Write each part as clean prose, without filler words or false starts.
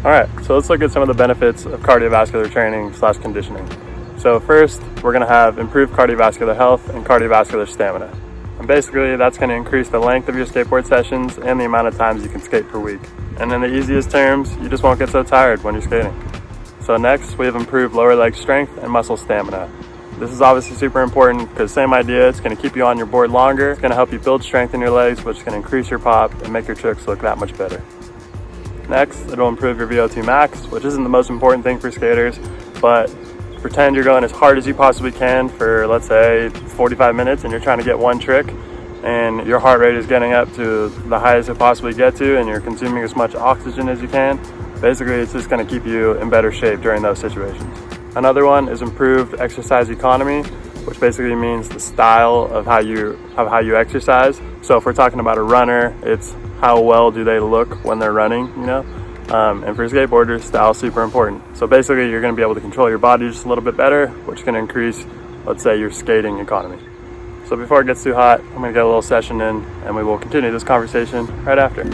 All right, so let's look at some of the benefits of cardiovascular training / conditioning. So first, we're gonna have improved cardiovascular health and cardiovascular stamina. And basically, that's gonna increase the length of your skateboard sessions and the amount of times you can skate per week. And in the easiest terms, you just won't get so tired when you're skating. So next, we have improved lower leg strength and muscle stamina. This is obviously super important because same idea, it's gonna keep you on your board longer. It's gonna help you build strength in your legs, which can increase your pop and make your tricks look that much better. Next, it'll improve your VO2 max, which isn't the most important thing for skaters, but pretend you're going as hard as you possibly can for, let's say, 45 minutes and you're trying to get one trick and your heart rate is getting up to the highest it possibly get to and you're consuming as much oxygen as you can. Basically, it's just gonna keep you in better shape during those situations. Another one is improved exercise economy, which basically means the style of how you exercise. So if we're talking about a runner, it's how well do they look when they're running, you know? And for skateboarders, style is super important. So basically, you're gonna be able to control your body just a little bit better, which can increase, let's say, your skating economy. So before it gets too hot, I'm gonna get a little session in and we will continue this conversation right after.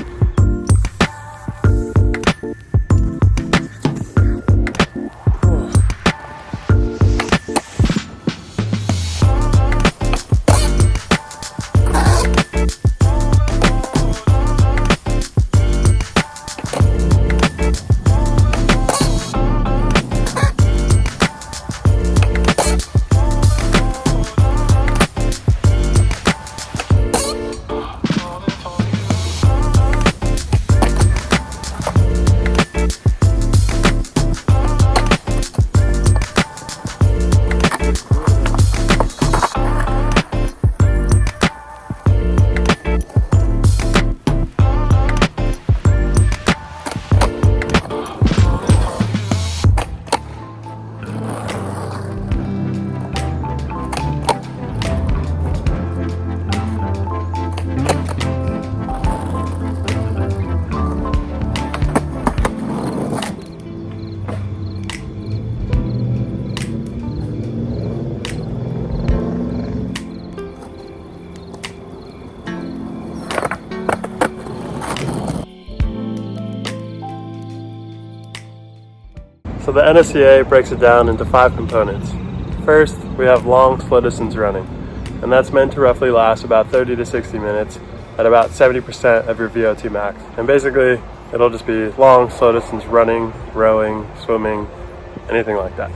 So the NSCA breaks it down into 5 components. First, we have long, slow distance running, and that's meant to roughly last about 30 to 60 minutes at about 70% of your VO2 max. And basically, it'll just be long, slow distance running, rowing, swimming, anything like that.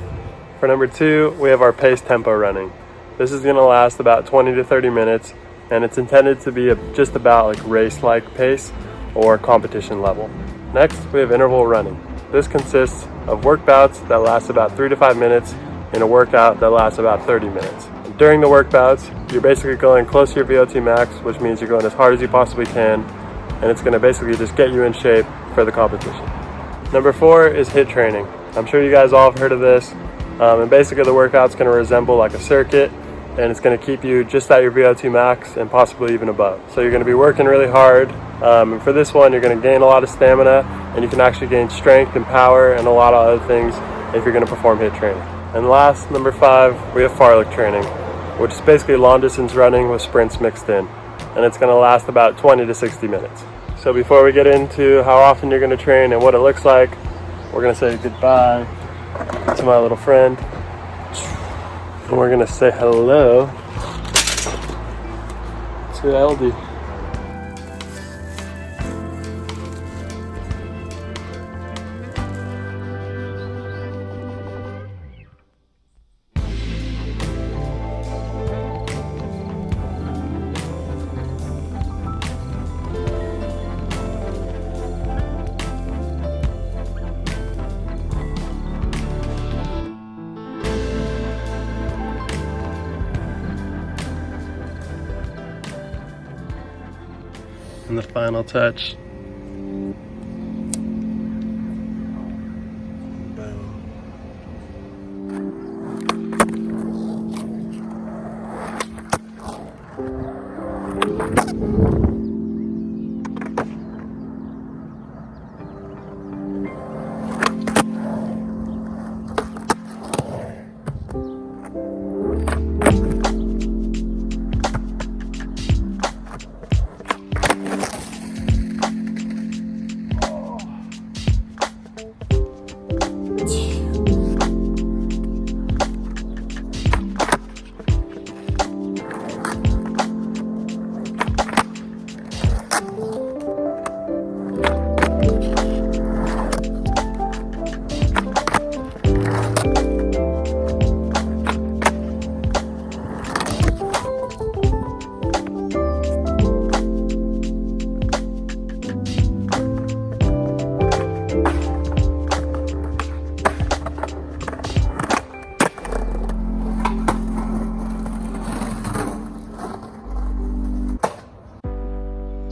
For number 2, we have our pace tempo running. This is gonna last about 20 to 30 minutes, and it's intended to be just about like race-like pace or competition level. Next, we have interval running. This consists of work bouts that last about 3 to 5 minutes in a workout that lasts about 30 minutes. During the work bouts, you're basically going close to your VO2 max, which means you're going as hard as you possibly can, and it's gonna basically just get you in shape for the competition. Number 4 is HIIT training. I'm sure you guys all have heard of this, and basically the workout's gonna resemble like a circuit, and it's gonna keep you just at your VO2 max and possibly even above. So you're gonna be working really hard, and for this one, you're gonna gain a lot of stamina, and you can actually gain strength and power and a lot of other things if you're gonna perform HIIT training. And last, number 5, we have fartlek training, which is basically long distance running with sprints mixed in, and it's gonna last about 20 to 60 minutes. So before we get into how often you're gonna train and what it looks like, we're gonna say goodbye to my little friend. And we're gonna say hello to LD. And the final touch.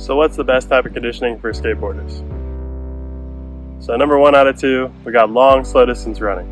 So what's the best type of conditioning for skateboarders? So number 1 out of 2, we got long, slow distance running,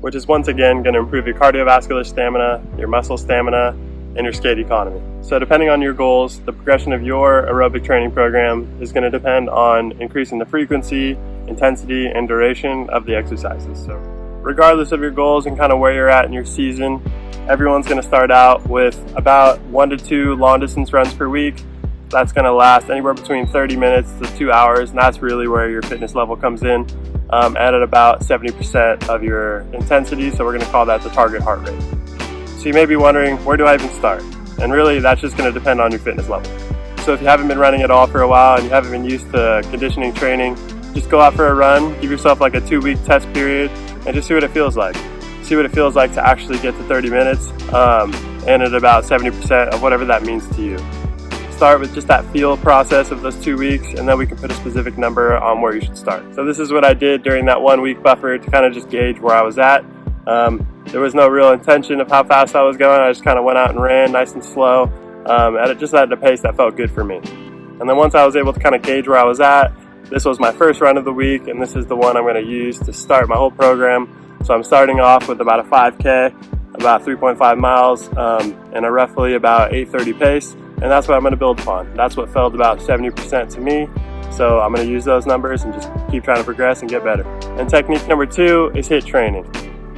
which is once again going to improve your cardiovascular stamina, your muscle stamina, and your skate economy. So depending on your goals, the progression of your aerobic training program is going to depend on increasing the frequency, intensity, and duration of the exercises. So regardless of your goals and kind of where you're at in your season, everyone's going to start out with about 1 to 2 long distance runs per week. That's going to last anywhere between 30 minutes to 2 hours, and that's really where your fitness level comes in, at about 70% of your intensity. So we're going to call that the target heart rate. So you may be wondering, where do I even start? And really, that's just going to depend on your fitness level. So if you haven't been running at all for a while and you haven't been used to conditioning training, just go out for a run, give yourself like a 2-week test period, and just see what it feels like. See what it feels like to actually get to 30 minutes and at about 70% of whatever that means to you. Start with just that feel process of those 2 weeks, and then we can put a specific number on where you should start. So this is what I did during that 1 week buffer to kind of just gauge where I was at. There was no real intention of how fast I was going. I just kind of went out and ran nice and slow at a pace that felt good for me. And then once I was able to kind of gauge where I was at, this was my first run of the week, and this is the one I'm going to use to start my whole program. So I'm starting off with about a 5K, about 3.5 miles, and a roughly about 8:30 pace. And that's what I'm going to build upon. That's what felt about 70% to me. So I'm going to use those numbers and just keep trying to progress and get better. And technique number 2 is HIIT training.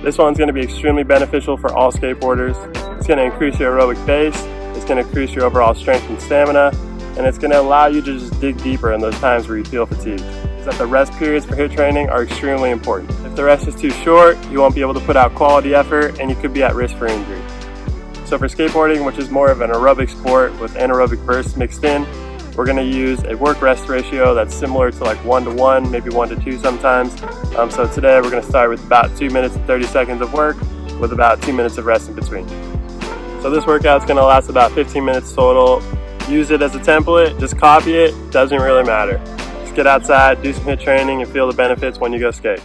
This one's going to be extremely beneficial for all skateboarders. It's going to increase your aerobic base. It's going to increase your overall strength and stamina. And it's going to allow you to just dig deeper in those times where you feel fatigued. Is that the rest periods for HIIT training are extremely important. If the rest is too short, you won't be able to put out quality effort and you could be at risk for injury. So for skateboarding, which is more of an aerobic sport with anaerobic bursts mixed in, we're going to use a work-rest ratio that's similar to like 1-to-1, maybe 1-to-2 sometimes. So today we're going to start with about 2 minutes and 30 seconds of work with about 2 minutes of rest in between. So this workout's going to last about 15 minutes total. Use it as a template, just copy it, doesn't really matter. Just get outside, do some HIIT training, and feel the benefits when you go skate.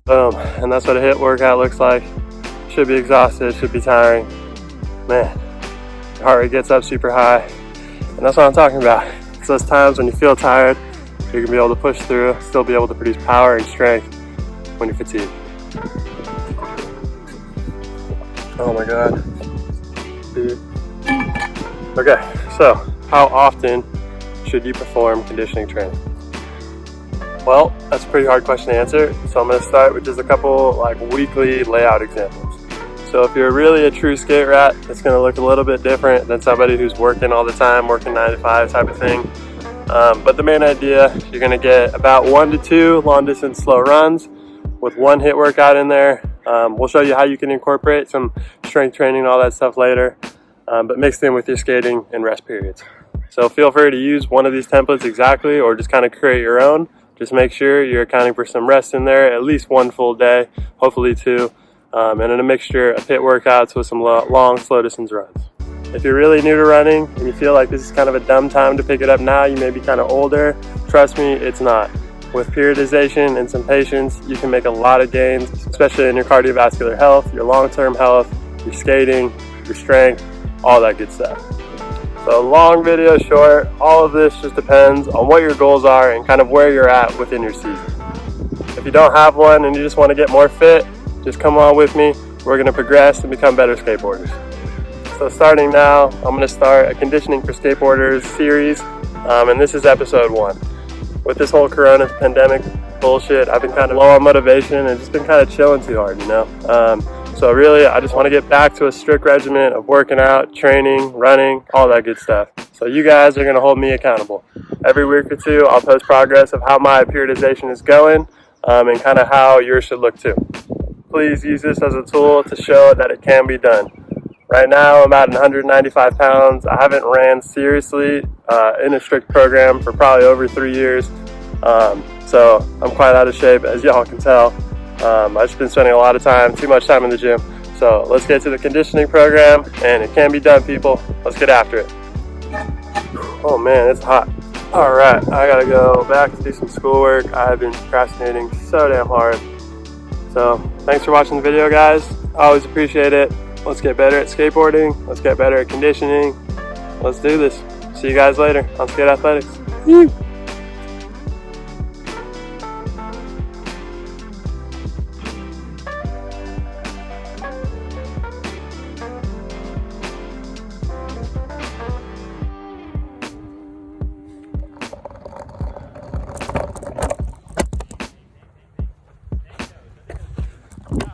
Boom, and that's what a HIIT workout looks like. Should be exhausted, should be tiring. Man, your heart rate gets up super high, and that's what I'm talking about. It's those times when you feel tired, you're gonna be able to push through, still be able to produce power and strength when you're fatigued. Oh my God. Okay, so how often should you perform conditioning training? Well, that's a pretty hard question to answer, so I'm going to start with just a couple weekly layout examples. So if you're really a true skate rat, it's going to look a little bit different than somebody who's working all the time, working 9 to 5 type of thing. But the main idea, you're going to get about 1 to 2 long distance slow runs with 1 HIIT workout in there, We'll show you how you can incorporate some strength training and all that stuff later, but mixed in with your skating and rest periods. So feel free to use one of these templates exactly, or just kind of create your own. Just make sure you're accounting for some rest in there, at least one full day, hopefully two, and in a mixture of HIIT workouts with some long, slow distance runs. If you're really new to running and you feel like this is kind of a dumb time to pick it up now, you may be kind of older, trust me, it's not. With periodization and some patience, you can make a lot of gains, especially in your cardiovascular health, your long-term health, your skating, your strength, all that good stuff. So long video short, all of this just depends on what your goals are and kind of where you're at within your season. If you don't have one and you just want to get more fit, just come on with me. We're going to progress and become better skateboarders. So starting now, I'm going to start a conditioning for skateboarders series, and this is episode 1. With this whole corona pandemic bullshit, I've been kind of low on motivation and just been kind of chilling too hard, you know? So really, I just want to get back to a strict regimen of working out, training, running, all that good stuff. So you guys are going to hold me accountable. Every week or two, I'll post progress of how my periodization is going, and kind of how yours should look too. Please use this as a tool to show that it can be done. Right now, I'm at 195 pounds. I haven't ran seriously in a strict program for probably over 3 years. So I'm quite out of shape, as y'all can tell. I've just been spending a lot of time, too much time in the gym. So let's get to the conditioning program, and it can be done, people. Let's get after it. Oh man, it's hot. All right, I gotta go back to do some schoolwork. I've been procrastinating so damn hard. So thanks for watching the video, guys. I always appreciate it. Let's get better at skateboarding. Let's get better at conditioning. Let's do this. See you guys later on Skate Athletics. Woo!